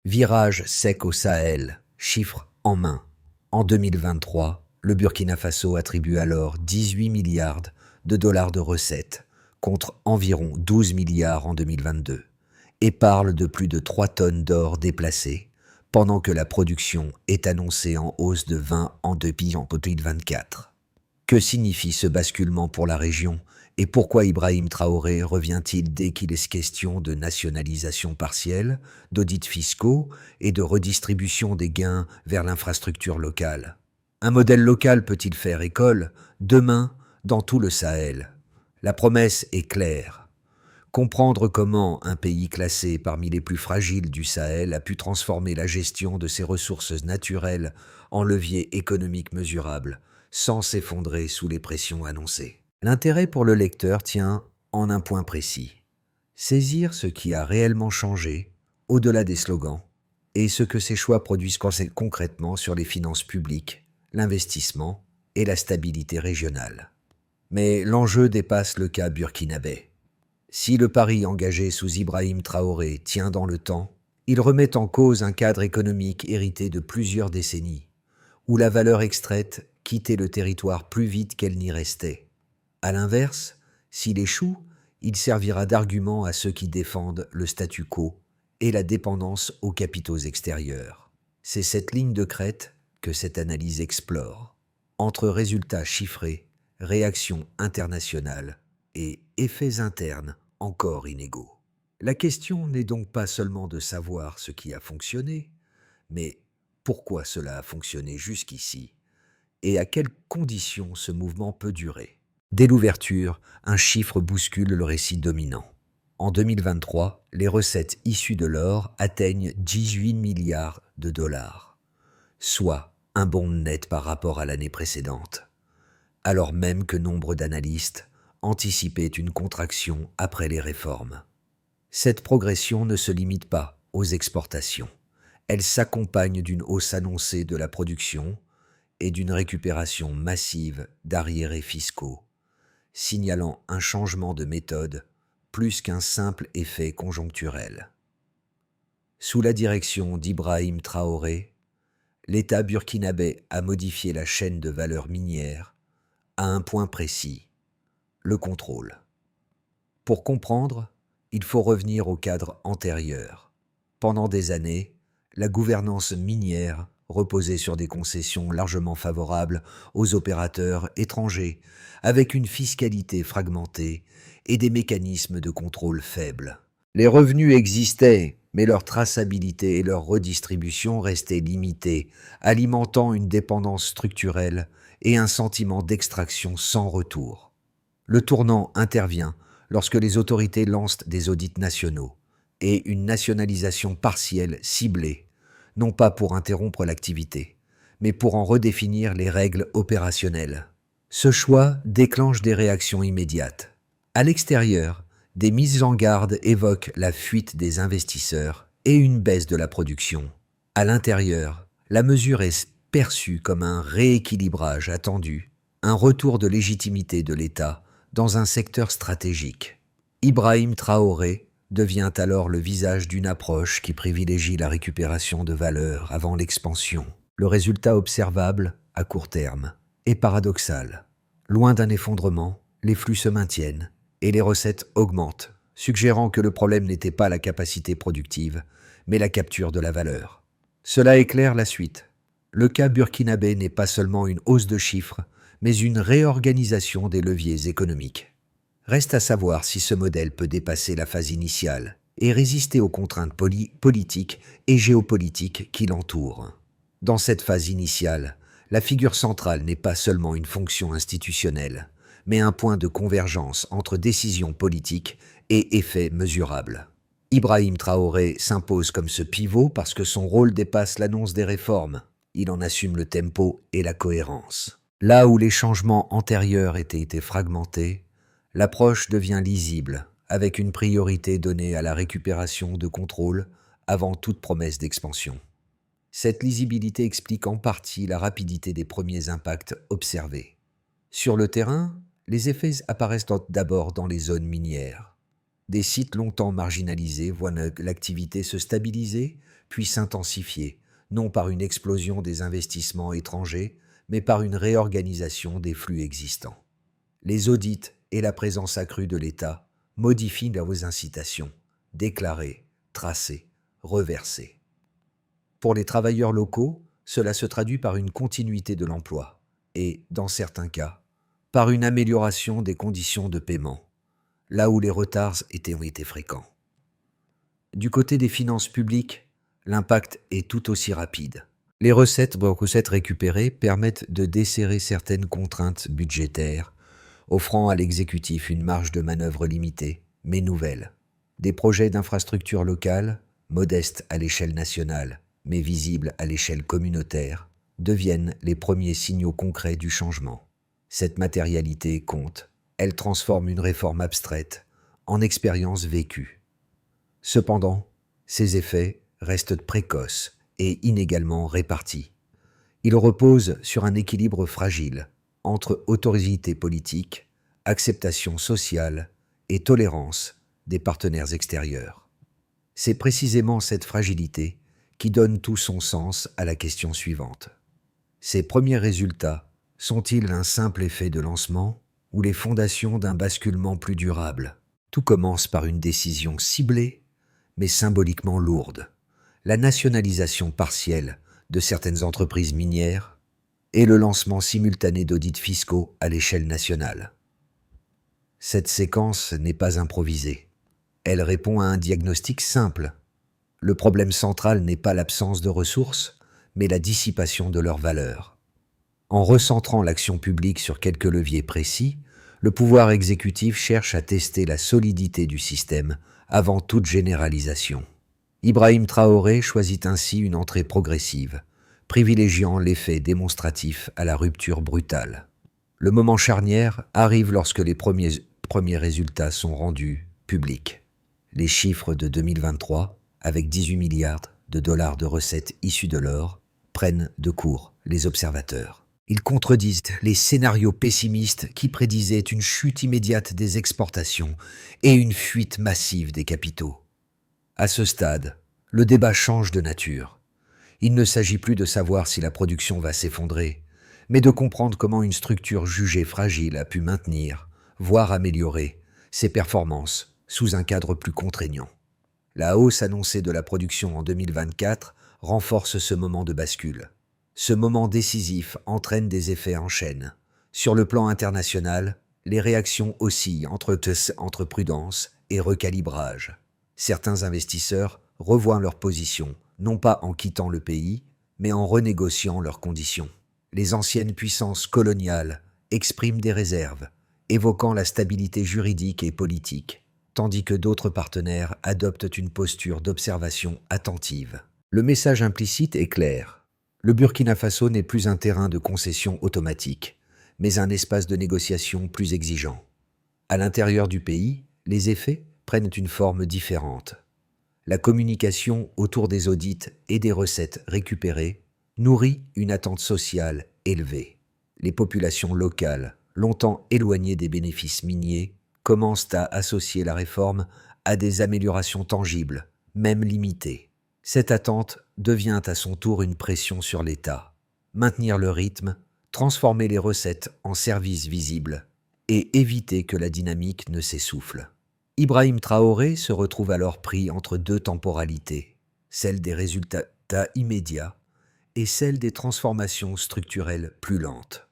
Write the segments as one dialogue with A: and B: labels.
A: Virage sec au Sahel, chiffres en main. En 2023, le Burkina Faso attribue alors 18 milliards de dollars de recettes, contre environ 12 milliards en 2022, et parle de plus de 3 tonnes d'or déplacées, pendant que la production est annoncée en hausse de 20 en 2024. Que signifie ce basculement pour la région et pourquoi Ibrahim Traoré revient-il dès qu'il est question de nationalisation partielle, d'audits fiscaux et de redistribution des gains vers l'infrastructure locale? Un modèle local peut-il faire école demain dans tout le Sahel? La promesse est claire. Comprendre comment un pays classé parmi les plus fragiles du Sahel a pu transformer la gestion de ses ressources naturelles en levier économique mesurable, sans s'effondrer sous les pressions annoncées. L'intérêt pour le lecteur tient en un point précis: saisir ce qui a réellement changé, au-delà des slogans, et ce que ces choix produisent concrètement sur les finances publiques, l'investissement et la stabilité régionale. Mais l'enjeu dépasse le cas burkinabé. Si le pari engagé sous Ibrahim Traoré tient dans le temps, il remet en cause un cadre économique hérité de plusieurs décennies, où la valeur extraite quittait le territoire plus vite qu'elle n'y restait. À l'inverse, s'il échoue, il servira d'argument à ceux qui défendent le statu quo et la dépendance aux capitaux extérieurs. C'est cette ligne de crête que cette analyse explore, entre résultats chiffrés, réactions internationales et effets internes encore inégaux. La question n'est donc pas seulement de savoir ce qui a fonctionné, mais pourquoi cela a fonctionné jusqu'ici et à quelles conditions ce mouvement peut durer. Dès l'ouverture, un chiffre bouscule le récit dominant. En 2023, les recettes issues de l'or atteignent 18 milliards de dollars, soit un bond net par rapport à l'année précédente, alors même que nombre d'analystes anticipaient une contraction après les réformes. Cette progression ne se limite pas aux exportations. Elle s'accompagne d'une hausse annoncée de la production et d'une récupération massive d'arriérés fiscaux, signalant un changement de méthode plus qu'un simple effet conjoncturel. Sous la direction d'Ibrahim Traoré, l'État burkinabé a modifié la chaîne de valeur minière à un point précis: le contrôle. Pour comprendre, il faut revenir au cadre antérieur. Pendant des années, la gouvernance minière reposait sur des concessions largement favorables aux opérateurs étrangers, avec une fiscalité fragmentée et des mécanismes de contrôle faibles. Les revenus existaient, mais leur traçabilité et leur redistribution restaient limitées, alimentant une dépendance structurelle et un sentiment d'extraction sans retour. Le tournant intervient lorsque les autorités lancent des audits nationaux et une nationalisation partielle ciblée, non pas pour interrompre l'activité, mais pour en redéfinir les règles opérationnelles. Ce choix déclenche des réactions immédiates. À l'extérieur, des mises en garde évoquent la fuite des investisseurs et une baisse de la production. À l'intérieur, la mesure est perçue comme un rééquilibrage attendu, un retour de légitimité de l'État dans un secteur stratégique. Ibrahim Traoré devient alors le visage d'une approche qui privilégie la récupération de valeur avant l'expansion. Le résultat observable, à court terme, est paradoxal. Loin d'un effondrement, les flux se maintiennent et les recettes augmentent, suggérant que le problème n'était pas la capacité productive, mais la capture de la valeur. Cela éclaire la suite. Le cas burkinabé n'est pas seulement une hausse de chiffres, mais une réorganisation des leviers économiques. Reste à savoir si ce modèle peut dépasser la phase initiale et résister aux contraintes politiques et géopolitiques qui l'entourent. Dans cette phase initiale, la figure centrale n'est pas seulement une fonction institutionnelle, mais un point de convergence entre décisions politiques et effets mesurables. Ibrahim Traoré s'impose comme ce pivot parce que son rôle dépasse l'annonce des réformes. Il en assume le tempo et la cohérence. Là où les changements antérieurs étaient fragmentés, l'approche devient lisible, avec une priorité donnée à la récupération de contrôle avant toute promesse d'expansion. Cette lisibilité explique en partie la rapidité des premiers impacts observés. Sur le terrain, les effets apparaissent d'abord dans les zones minières. Des sites longtemps marginalisés voient l'activité se stabiliser, puis s'intensifier, non par une explosion des investissements étrangers, mais par une réorganisation des flux existants. Les audits et la présence accrue de l'État modifient leurs incitations, déclarer, tracer, reverser. Pour les travailleurs locaux, cela se traduit par une continuité de l'emploi et, dans certains cas, par une amélioration des conditions de paiement, là où les retards ont été fréquents. Du côté des finances publiques, l'impact est tout aussi rapide. Les recettes récupérées permettent de desserrer certaines contraintes budgétaires, offrant à l'exécutif une marge de manœuvre limitée, mais nouvelle. Des projets d'infrastructures locales, modestes à l'échelle nationale, mais visibles à l'échelle communautaire, deviennent les premiers signaux concrets du changement. Cette matérialité compte. Elle transforme une réforme abstraite en expérience vécue. Cependant, ces effets restent précoces et inégalement répartis. Ils reposent sur un équilibre fragile entre autorité politique, acceptation sociale et tolérance des partenaires extérieurs. C'est précisément cette fragilité qui donne tout son sens à la question suivante. Ces premiers résultats sont-ils un simple effet de lancement ou les fondations d'un basculement plus durable? Tout commence par une décision ciblée, mais symboliquement lourde. La nationalisation partielle de certaines entreprises minières et le lancement simultané d'audits fiscaux à l'échelle nationale. Cette séquence n'est pas improvisée. Elle répond à un diagnostic simple. Le problème central n'est pas l'absence de ressources, mais la dissipation de leurs valeurs. En recentrant l'action publique sur quelques leviers précis, le pouvoir exécutif cherche à tester la solidité du système avant toute généralisation. Ibrahim Traoré choisit ainsi une entrée progressive, privilégiant l'effet démonstratif à la rupture brutale. Le moment charnière arrive lorsque les premiers résultats sont rendus publics. Les chiffres de 2023, avec 18 milliards de dollars de recettes issues de l'or, prennent de court les observateurs. Ils contredisent les scénarios pessimistes qui prédisaient une chute immédiate des exportations et une fuite massive des capitaux. À ce stade, le débat change de nature. Il ne s'agit plus de savoir si la production va s'effondrer, mais de comprendre comment une structure jugée fragile a pu maintenir, voire améliorer, ses performances sous un cadre plus contraignant. La hausse annoncée de la production en 2024 renforce ce moment de bascule. Ce moment décisif entraîne des effets en chaîne. Sur le plan international, les réactions oscillent entre prudence et recalibrage. Certains investisseurs revoient leur position, non pas en quittant le pays, mais en renégociant leurs conditions. Les anciennes puissances coloniales expriment des réserves, évoquant la stabilité juridique et politique, tandis que d'autres partenaires adoptent une posture d'observation attentive. Le message implicite est clair. Le Burkina Faso n'est plus un terrain de concession automatique, mais un espace de négociation plus exigeant. À l'intérieur du pays, les effets prennent une forme différente. La communication autour des audits et des recettes récupérées nourrit une attente sociale élevée. Les populations locales, longtemps éloignées des bénéfices miniers, commencent à associer la réforme à des améliorations tangibles, même limitées. Cette attente devient à son tour une pression sur l'État. Maintenir le rythme, transformer les recettes en services visibles et éviter que la dynamique ne s'essouffle. Ibrahim Traoré se retrouve alors pris entre deux temporalités, celle des résultats immédiats et celle des transformations structurelles plus lentes.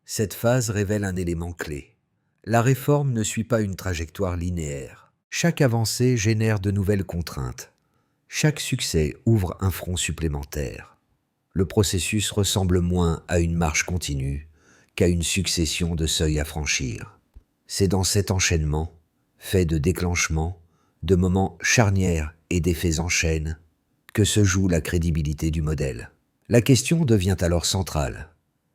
A: Cette phase révèle un élément clé. La réforme ne suit pas une trajectoire linéaire. Chaque avancée génère de nouvelles contraintes. Chaque succès ouvre un front supplémentaire. Le processus ressemble moins à une marche continue qu'à une succession de seuils à franchir. C'est dans cet enchaînement, fait de déclenchements, de moments charnières et d'effets en chaîne, que se joue la crédibilité du modèle. La question devient alors centrale.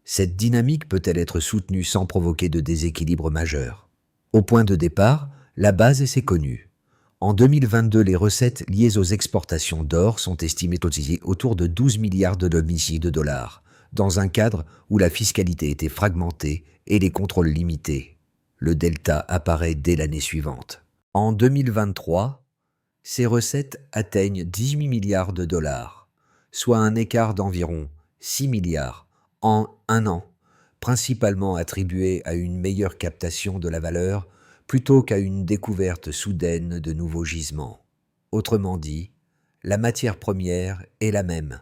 A: Cette dynamique peut-elle être soutenue sans provoquer de déséquilibre majeur? Au point de départ, la base est connue. En 2022, les recettes liées aux exportations d'or sont estimées autour de 12 milliards de dollars, dans un cadre où la fiscalité était fragmentée et les contrôles limités. Le delta apparaît dès l'année suivante. En 2023, Ces recettes atteignent 18 milliards de dollars, soit un écart d'environ 6 milliards en un an, principalement attribué à une meilleure captation de la valeur plutôt qu'à une découverte soudaine de nouveaux gisements. Autrement dit, la matière première est la même,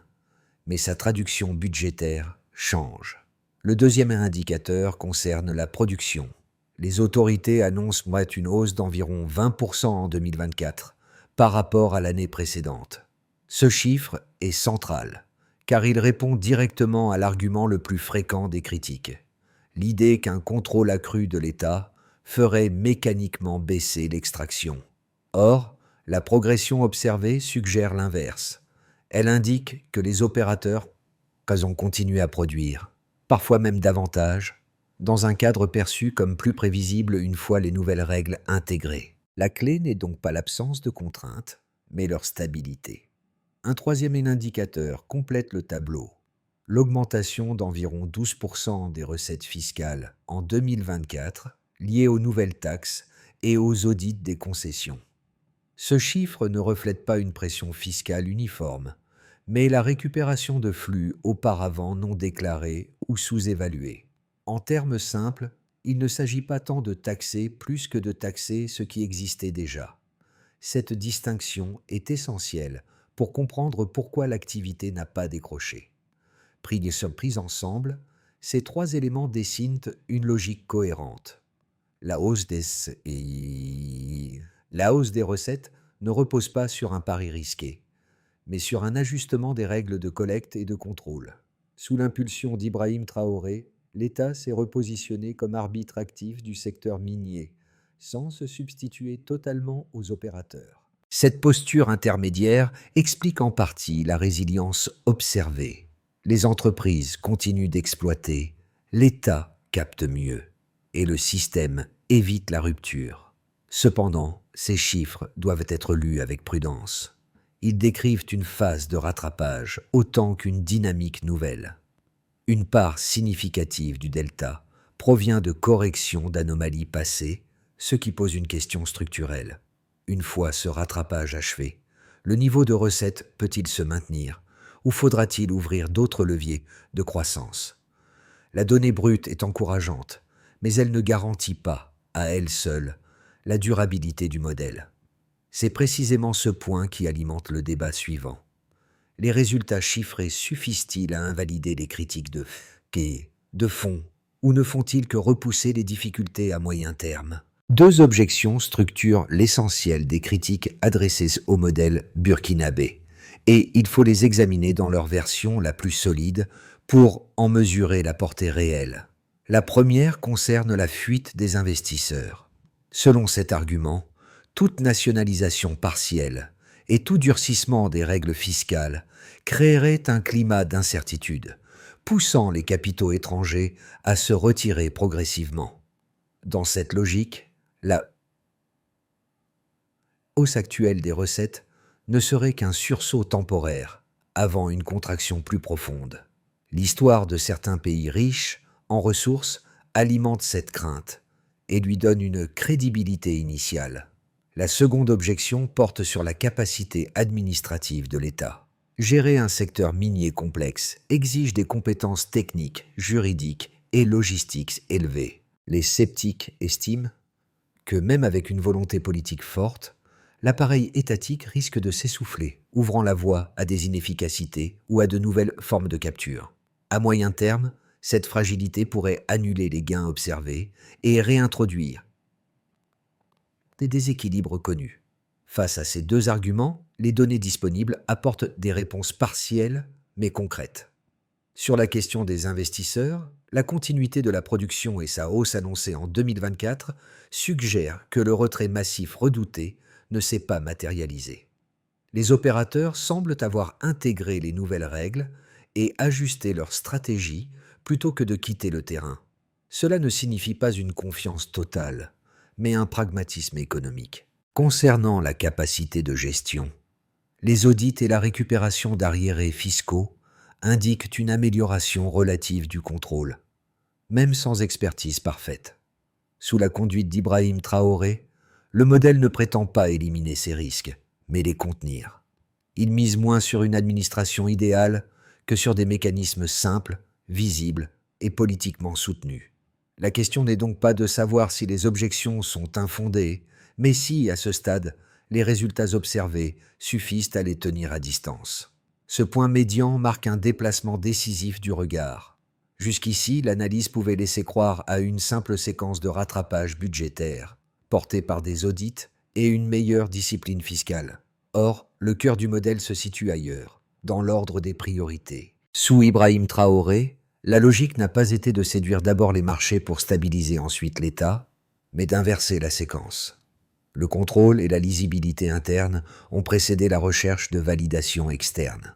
A: mais sa traduction budgétaire change. Le deuxième indicateur concerne la production. Les autorités annoncent une hausse d'environ 20% en 2024 par rapport à l'année précédente. Ce chiffre est central, car il répond directement à l'argument le plus fréquent des critiques, l'idée qu'un contrôle accru de l'État ferait mécaniquement baisser l'extraction. Or, la progression observée suggère l'inverse. Elle indique que les opérateurs ont continué à produire, parfois même davantage, dans un cadre perçu comme plus prévisible une fois les nouvelles règles intégrées. La clé n'est donc pas l'absence de contraintes, mais leur stabilité. Un troisième indicateur complète le tableau. L'augmentation d'environ 12% des recettes fiscales en 2024 liées aux nouvelles taxes et aux audits des concessions. Ce chiffre ne reflète pas une pression fiscale uniforme, mais la récupération de flux auparavant non déclarés ou sous-évalués. En termes simples, il ne s'agit pas tant de taxer plus que de taxer ce qui existait déjà. Cette distinction est essentielle pour comprendre pourquoi l'activité n'a pas décroché. Pris ensemble, ces trois éléments dessinent une logique cohérente. La hausse des recettes ne repose pas sur un pari risqué, mais sur un ajustement des règles de collecte et de contrôle. Sous l'impulsion d'Ibrahim Traoré, l'État s'est repositionné comme arbitre actif du secteur minier, sans se substituer totalement aux opérateurs. Cette posture intermédiaire explique en partie la résilience observée. Les entreprises continuent d'exploiter, l'État capte mieux, et le système évite la rupture. Cependant, ces chiffres doivent être lus avec prudence. Ils décrivent une phase de rattrapage autant qu'une dynamique nouvelle. Une part significative du delta provient de corrections d'anomalies passées, ce qui pose une question structurelle. Une fois ce rattrapage achevé, le niveau de recettes peut-il se maintenir ou faudra-t-il ouvrir d'autres leviers de croissance? La donnée brute est encourageante, mais elle ne garantit pas, à elle seule, la durabilité du modèle. C'est précisément ce point qui alimente le débat suivant. Les résultats chiffrés suffisent-ils à invalider les critiques de fond, ou ne font-ils que repousser les difficultés à moyen terme? Deux objections structurent l'essentiel des critiques adressées au modèle burkinabé, et il faut les examiner dans leur version la plus solide pour en mesurer la portée réelle. La première concerne la fuite des investisseurs. Selon cet argument, toute nationalisation partielle et tout durcissement des règles fiscales créerait un climat d'incertitude, poussant les capitaux étrangers à se retirer progressivement. Dans cette logique, la hausse actuelle des recettes ne serait qu'un sursaut temporaire avant une contraction plus profonde. L'histoire de certains pays riches en ressources alimente cette crainte et lui donne une crédibilité initiale. La seconde objection porte sur la capacité administrative de l'État. Gérer un secteur minier complexe exige des compétences techniques, juridiques et logistiques élevées. Les sceptiques estiment que même avec une volonté politique forte, l'appareil étatique risque de s'essouffler, ouvrant la voie à des inefficacités ou à de nouvelles formes de capture. À moyen terme, cette fragilité pourrait annuler les gains observés et réintroduire des déséquilibres connus. Face à ces deux arguments, les données disponibles apportent des réponses partielles mais concrètes. Sur la question des investisseurs, la continuité de la production et sa hausse annoncée en 2024 suggèrent que le retrait massif redouté ne s'est pas matérialisé. Les opérateurs semblent avoir intégré les nouvelles règles et ajusté leur stratégie plutôt que de quitter le terrain. Cela ne signifie pas une confiance totale, mais un pragmatisme économique. Concernant la capacité de gestion, les audits et la récupération d'arriérés fiscaux indiquent une amélioration relative du contrôle, même sans expertise parfaite. Sous la conduite d'Ibrahim Traoré, le modèle ne prétend pas éliminer ces risques, mais les contenir. Il mise moins sur une administration idéale que sur des mécanismes simples, visibles et politiquement soutenus. La question n'est donc pas de savoir si les objections sont infondées, mais si, à ce stade, les résultats observés suffisent à les tenir à distance. Ce point médian marque un déplacement décisif du regard. Jusqu'ici, l'analyse pouvait laisser croire à une simple séquence de rattrapage budgétaire, portée par des audits et une meilleure discipline fiscale. Or, le cœur du modèle se situe ailleurs, dans l'ordre des priorités. Sous Ibrahim Traoré, la logique n'a pas été de séduire d'abord les marchés pour stabiliser ensuite l'État, mais d'inverser la séquence. Le contrôle et la lisibilité interne ont précédé la recherche de validation externe.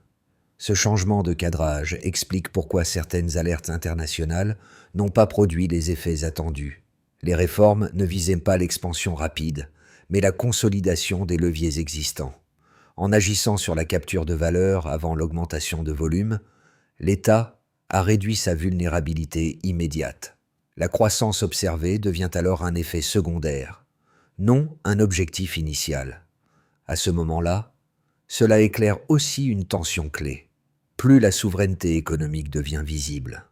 A: Ce changement de cadrage explique pourquoi certaines alertes internationales n'ont pas produit les effets attendus. Les réformes ne visaient pas l'expansion rapide, mais la consolidation des leviers existants. En agissant sur la capture de valeur avant l'augmentation de volume, l'État a réduit sa vulnérabilité immédiate. La croissance observée devient alors un effet secondaire, non un objectif initial. À ce moment-là, cela éclaire aussi une tension clé. Plus la souveraineté économique devient visible,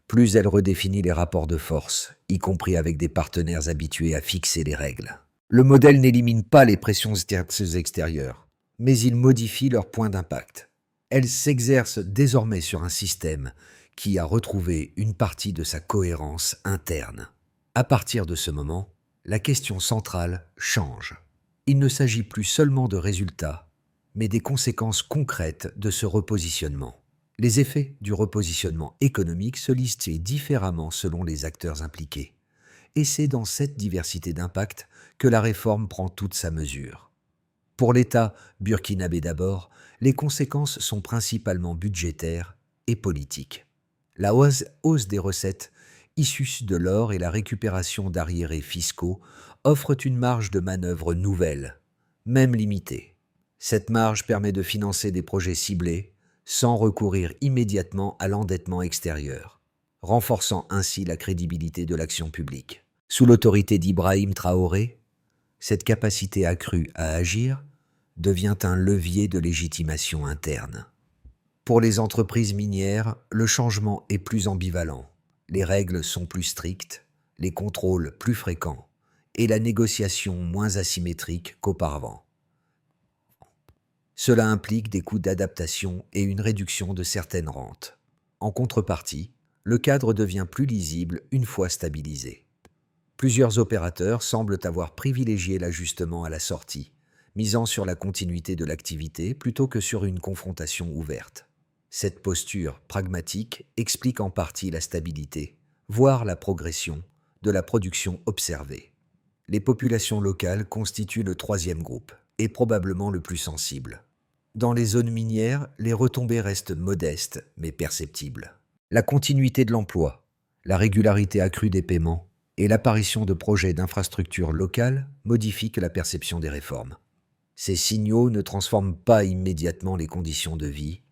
A: plus elle redéfinit les rapports de force, y compris avec des partenaires habitués à fixer les règles. Le modèle n'élimine pas les pressions extérieures, mais il modifie leur point d'impact. Elle s'exerce désormais sur un système qui a retrouvé une partie de sa cohérence interne. À partir de ce moment, la question centrale change. Il ne s'agit plus seulement de résultats, mais des conséquences concrètes de ce repositionnement. Les effets du repositionnement économique se listent différemment selon les acteurs impliqués. Et c'est dans cette diversité d'impact que la réforme prend toute sa mesure. Pour l'État burkinabé d'abord, les conséquences sont principalement budgétaires et politiques. La hausse des recettes issues de l'or et la récupération d'arriérés fiscaux offrent une marge de manœuvre nouvelle, même limitée. Cette marge permet de financer des projets ciblés sans recourir immédiatement à l'endettement extérieur, renforçant ainsi la crédibilité de l'action publique. Sous l'autorité d'Ibrahim Traoré, cette capacité accrue à agir devient un levier de légitimation interne. Pour les entreprises minières, le changement est plus ambivalent. Les règles sont plus strictes, les contrôles plus fréquents et la négociation moins asymétrique qu'auparavant. Cela implique des coûts d'adaptation et une réduction de certaines rentes. En contrepartie, le cadre devient plus lisible une fois stabilisé. Plusieurs opérateurs semblent avoir privilégié l'ajustement à la sortie, misant sur la continuité de l'activité plutôt que sur une confrontation ouverte. Cette posture pragmatique explique en partie la stabilité, voire la progression, de la production observée. Les populations locales constituent le troisième groupe, et probablement le plus sensible. Dans les zones minières, les retombées restent modestes, mais perceptibles. La continuité de l'emploi, la régularité accrue des paiements et l'apparition de projets d'infrastructures locales modifient la perception des réformes. Ces signaux ne transforment pas immédiatement les conditions de vie,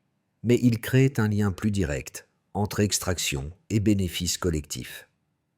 A: mais ils créent un lien plus direct entre extraction et bénéfices collectifs.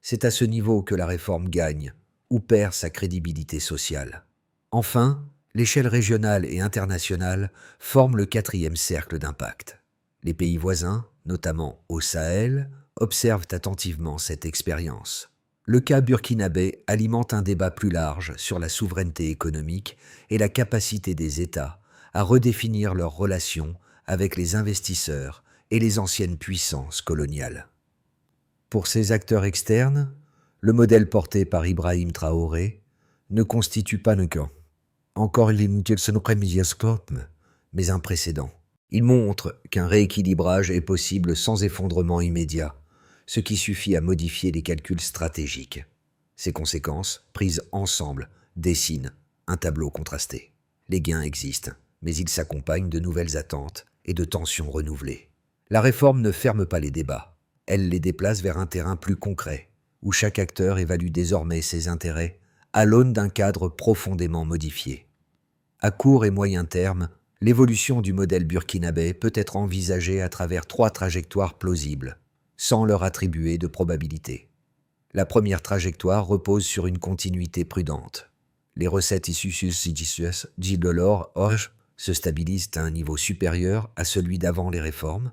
A: C'est à ce niveau que la réforme gagne ou perd sa crédibilité sociale. Enfin, l'échelle régionale et internationale forment le quatrième cercle d'impact. Les pays voisins, notamment au Sahel, observent attentivement cette expérience. Le cas burkinabé alimente un débat plus large sur la souveraineté économique et la capacité des États à redéfinir leurs relations avec les investisseurs et les anciennes puissances coloniales. Pour ces acteurs externes, le modèle porté par Ibrahim Traoré ne constitue pas un camp. Encore mais un précédent. Il montre qu'un rééquilibrage est possible sans effondrement immédiat, ce qui suffit à modifier les calculs stratégiques. Ces conséquences, prises ensemble, dessinent un tableau contrasté. Les gains existent, mais ils s'accompagnent de nouvelles attentes et de tensions renouvelées. La réforme ne ferme pas les débats, elle les déplace vers un terrain plus concret, où chaque acteur évalue désormais ses intérêts à l'aune d'un cadre profondément modifié. À court et moyen terme, l'évolution du modèle burkinabé peut être envisagée à travers 3 trajectoires plausibles, sans leur attribuer de probabilité. La première trajectoire repose sur une continuité prudente. Les recettes issues de l'or se stabilisent à un niveau supérieur à celui d'avant les réformes,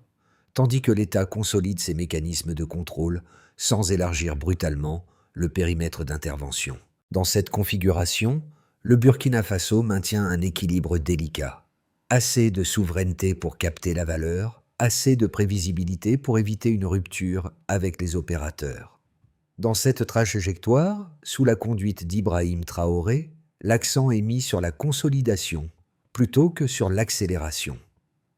A: tandis que l'État consolide ses mécanismes de contrôle sans élargir brutalement le périmètre d'intervention. Dans cette configuration, le Burkina Faso maintient un équilibre délicat. Assez de souveraineté pour capter la valeur, assez de prévisibilité pour éviter une rupture avec les opérateurs. Dans cette trajectoire, sous la conduite d'Ibrahim Traoré, l'accent est mis sur la consolidation plutôt que sur l'accélération.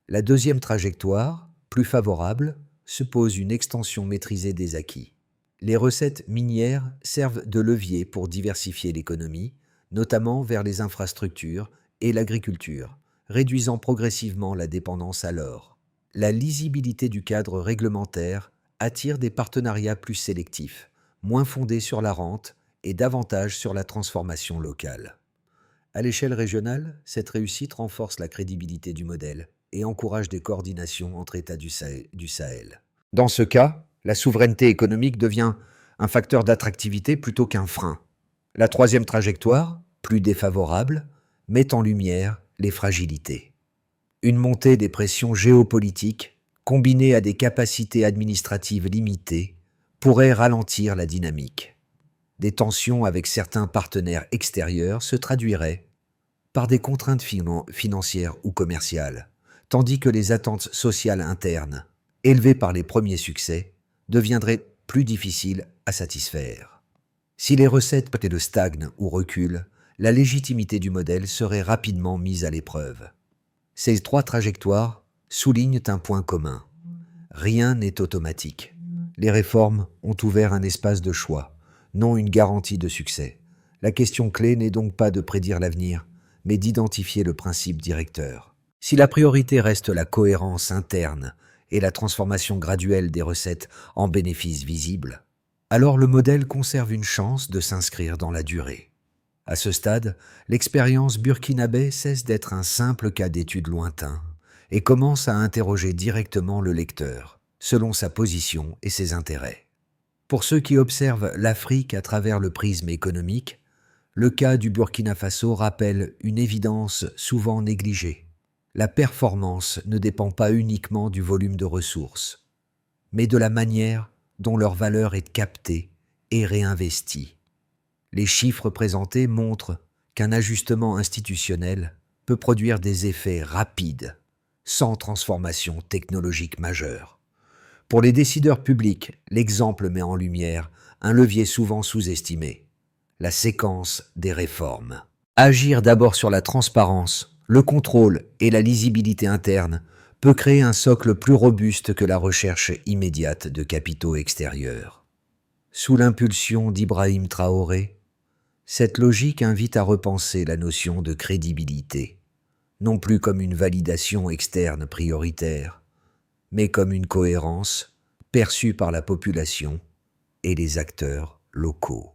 A: La deuxième trajectoire, plus favorable, se pose une extension maîtrisée des acquis. Les recettes minières servent de levier pour diversifier l'économie, notamment vers les infrastructures et l'agriculture, réduisant progressivement la dépendance à l'or. La lisibilité du cadre réglementaire attire des partenariats plus sélectifs, moins fondés sur la rente et davantage sur la transformation locale. À l'échelle régionale, cette réussite renforce la crédibilité du modèle et encourage des coordinations entre États du Sahel. Dans ce cas, la souveraineté économique devient un facteur d'attractivité plutôt qu'un frein. La troisième trajectoire, plus défavorable, met en lumière les fragilités. Une montée des pressions géopolitiques, combinée à des capacités administratives limitées, pourrait ralentir la dynamique. Des tensions avec certains partenaires extérieurs se traduiraient par des contraintes financières ou commerciales, tandis que les attentes sociales internes, élevées par les premiers succès, deviendraient plus difficiles à satisfaire. Si les recettes peut-être stagnent ou reculent, la légitimité du modèle serait rapidement mise à l'épreuve. Ces trois trajectoires soulignent un point commun. Rien n'est automatique. Les réformes ont ouvert un espace de choix, non une garantie de succès. La question clé n'est donc pas de prédire l'avenir, mais d'identifier le principe directeur. Si la priorité reste la cohérence interne et la transformation graduelle des recettes en bénéfices visibles, alors le modèle conserve une chance de s'inscrire dans la durée. À ce stade, l'expérience burkinabé cesse d'être un simple cas d'étude lointain et commence à interroger directement le lecteur, selon sa position et ses intérêts. Pour ceux qui observent l'Afrique à travers le prisme économique, le cas du Burkina Faso rappelle une évidence souvent négligée. La performance ne dépend pas uniquement du volume de ressources, mais de la manière dont leur valeur est captée et réinvestie. Les chiffres présentés montrent qu'un ajustement institutionnel peut produire des effets rapides, sans transformation technologique majeure. Pour les décideurs publics, l'exemple met en lumière un levier souvent sous-estimé, la séquence des réformes. Agir d'abord sur la transparence, le contrôle et la lisibilité interne peut créer un socle plus robuste que la recherche immédiate de capitaux extérieurs. Sous l'impulsion d'Ibrahim Traoré, cette logique invite à repenser la notion de crédibilité, non plus comme une validation externe prioritaire, mais comme une cohérence perçue par la population et les acteurs locaux.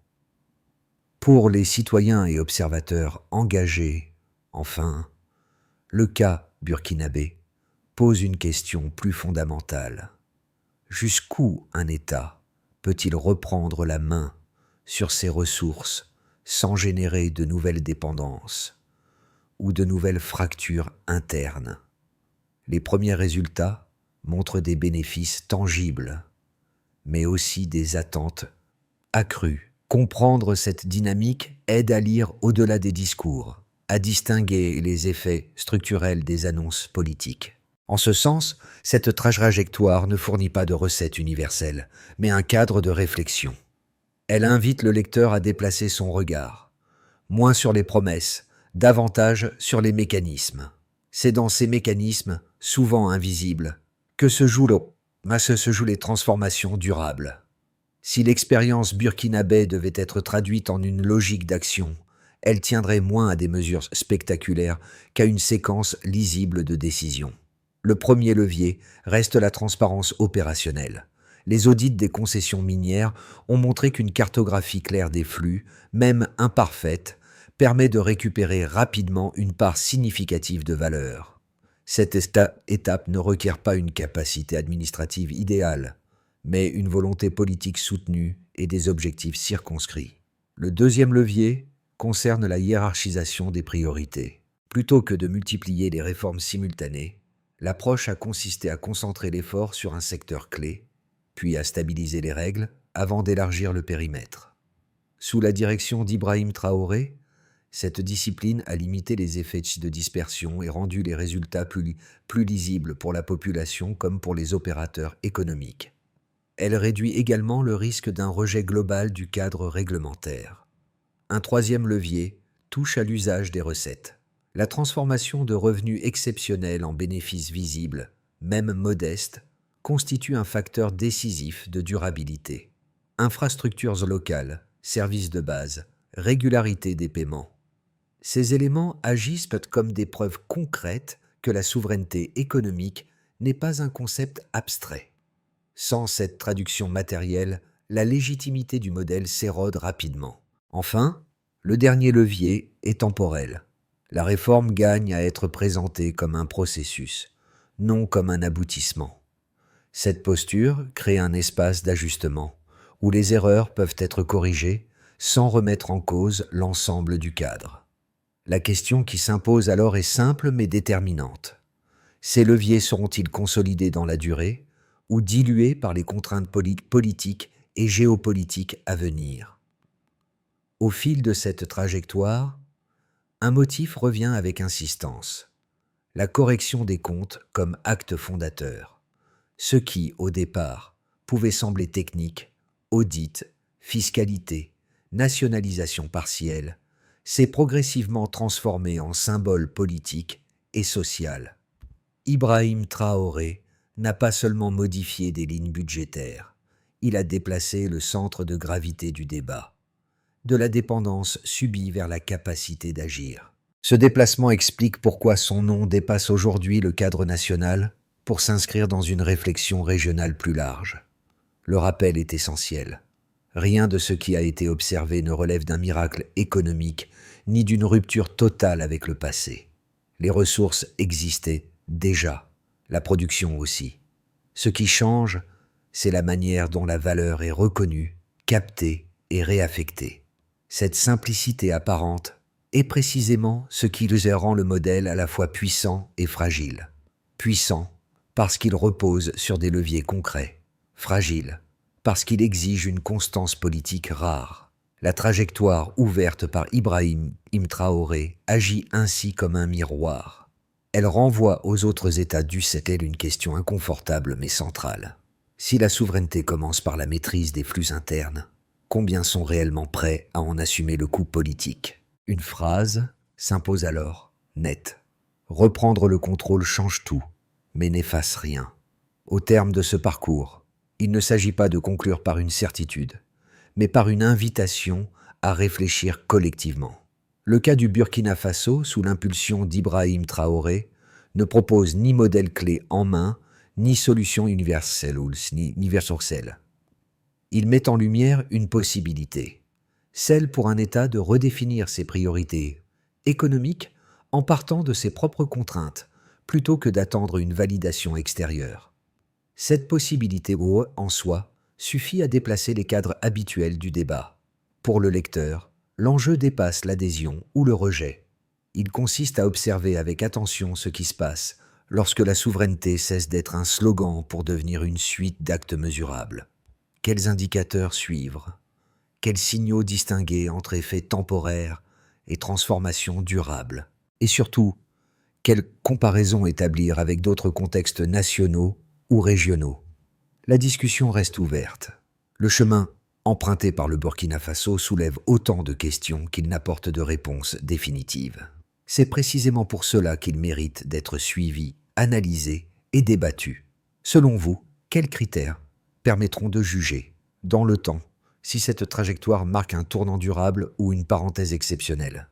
A: Pour les citoyens et observateurs engagés, enfin, le cas burkinabé pose une question plus fondamentale. Jusqu'où un État peut-il reprendre la main sur ses ressources sans générer de nouvelles dépendances ou de nouvelles fractures internes? Les premiers résultats montrent des bénéfices tangibles, mais aussi des attentes accrues. Comprendre cette dynamique aide à lire au-delà des discours, à distinguer les effets structurels des annonces politiques. En ce sens, cette trajectoire ne fournit pas de recette universelle, mais un cadre de réflexion. Elle invite le lecteur à déplacer son regard, moins sur les promesses, davantage sur les mécanismes. C'est dans ces mécanismes, souvent invisibles, que se jouent les transformations durables. Si l'expérience burkinabé devait être traduite en une logique d'action, elle tiendrait moins à des mesures spectaculaires qu'à une séquence lisible de décisions. Le premier levier reste la transparence opérationnelle. Les audits des concessions minières ont montré qu'une cartographie claire des flux, même imparfaite, permet de récupérer rapidement une part significative de valeur. Cette étape ne requiert pas une capacité administrative idéale, mais une volonté politique soutenue et des objectifs circonscrits. Le deuxième levier concerne la hiérarchisation des priorités. Plutôt que de multiplier les réformes simultanées, l'approche a consisté à concentrer l'effort sur un secteur clé, puis à stabiliser les règles avant d'élargir le périmètre. Sous la direction d'Ibrahim Traoré, cette discipline a limité les effets de dispersion et rendu les résultats plus lisibles pour la population comme pour les opérateurs économiques. Elle réduit également le risque d'un rejet global du cadre réglementaire. Un troisième levier touche à l'usage des recettes. La transformation de revenus exceptionnels en bénéfices visibles, même modestes, constitue un facteur décisif de durabilité. Infrastructures locales, services de base, régularité des paiements. Ces éléments agissent comme des preuves concrètes que la souveraineté économique n'est pas un concept abstrait. Sans cette traduction matérielle, la légitimité du modèle s'érode rapidement. Enfin, le dernier levier est temporel. La réforme gagne à être présentée comme un processus, non comme un aboutissement. Cette posture crée un espace d'ajustement, où les erreurs peuvent être corrigées sans remettre en cause l'ensemble du cadre. La question qui s'impose alors est simple mais déterminante. Ces leviers seront-ils consolidés dans la durée ou dilués par les contraintes politiques et géopolitiques à venir? Au fil de cette trajectoire, un motif revient avec insistance, la correction des comptes comme acte fondateur. Ce qui, au départ, pouvait sembler technique, audit, fiscalité, nationalisation partielle, s'est progressivement transformé en symbole politique et social. Ibrahim Traoré n'a pas seulement modifié des lignes budgétaires, il a déplacé le centre de gravité du débat, de la dépendance subie vers la capacité d'agir. Ce déplacement explique pourquoi son nom dépasse aujourd'hui le cadre national pour s'inscrire dans une réflexion régionale plus large. Le rappel est essentiel. Rien de ce qui a été observé ne relève d'un miracle économique ni d'une rupture totale avec le passé. Les ressources existaient déjà, la production aussi. Ce qui change, c'est la manière dont la valeur est reconnue, captée et réaffectée. Cette simplicité apparente est précisément ce qui rend le modèle à la fois puissant et fragile. Puissant parce qu'il repose sur des leviers concrets. Fragile parce qu'il exige une constance politique rare. La trajectoire ouverte par Ibrahim Traoré agit ainsi comme un miroir. Elle renvoie aux autres États du Sahel une question inconfortable mais centrale. Si la souveraineté commence par la maîtrise des flux internes, combien sont réellement prêts à en assumer le coût politique? Une phrase s'impose alors, nette. Reprendre le contrôle change tout, mais n'efface rien. Au terme de ce parcours, il ne s'agit pas de conclure par une certitude, mais par une invitation à réfléchir collectivement. Le cas du Burkina Faso, sous l'impulsion d'Ibrahim Traoré, ne propose ni modèle clé en main, ni solution universelle. Il met en lumière une possibilité, celle pour un État de redéfinir ses priorités économiques en partant de ses propres contraintes, plutôt que d'attendre une validation extérieure. Cette possibilité en soi suffit à déplacer les cadres habituels du débat. Pour le lecteur, l'enjeu dépasse l'adhésion ou le rejet. Il consiste à observer avec attention ce qui se passe lorsque la souveraineté cesse d'être un slogan pour devenir une suite d'actes mesurables. Quels indicateurs suivre? Quels signaux distinguer entre effets temporaires et transformations durables? Et surtout, quelles comparaisons établir avec d'autres contextes nationaux ou régionaux? La discussion reste ouverte. Le chemin emprunté par le Burkina Faso soulève autant de questions qu'il n'apporte de réponses définitives. C'est précisément pour cela qu'il mérite d'être suivi, analysé et débattu. Selon vous, quels critères permettront de juger, dans le temps, si cette trajectoire marque un tournant durable ou une parenthèse exceptionnelle?